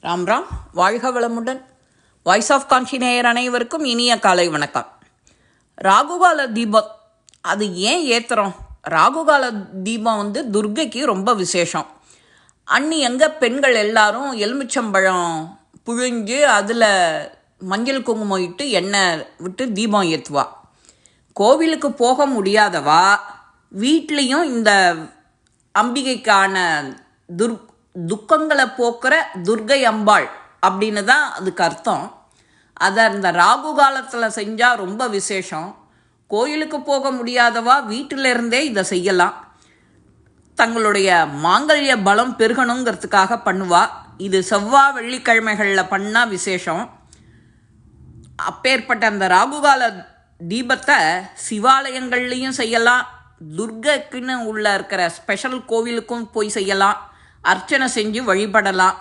ராம் ராம், வாழ்க வளமுடன். Voice of காஞ்சி நேயர் அனைவருக்கும் இனிய காலை வணக்கம். ராகுகால தீபம் அது ஏன் ஏற்றுறோம்? ராகுகால தீபம் துர்கைக்கு ரொம்ப விசேஷம். அன்னி எங்கே பெண்கள் எல்லாரும் எலுமிச்சம்பழம் புழிஞ்சு அதில் மஞ்சள் குங்குமம் இட்டு எண்ணெய் விட்டு தீபம் ஏற்றுவா. கோவிலுக்கு போக முடியாதவா வீட்லேயும் இந்த அம்பிகைக்கான துக்கங்களை போக்குற துர்கை அம்பாள் அப்படின்னு தான் அதுக்கு அர்த்தம். அதை அந்த ராகு காலத்தில் செஞ்சால் ரொம்ப விசேஷம். கோயிலுக்கு போக முடியாதவா வீட்டிலிருந்தே இதை செய்யலாம். தங்களுடைய மாங்கல்ய பலம் பெருகணுங்கிறதுக்காக பண்ணுவா. இது செவ்வாய் வெள்ளிக்கிழமைகளில் பண்ணால் விசேஷம். அப்பேற்பட்ட அந்த ராகுகால தீபத்தை சிவாலயங்கள்லேயும் செய்யலாம். துர்கைக்குன்னு உள்ள இருக்கிற ஸ்பெஷல் கோவிலுக்கும் போய் செய்யலாம். அர்ச்சனை செஞ்சு வழிபடலாம்.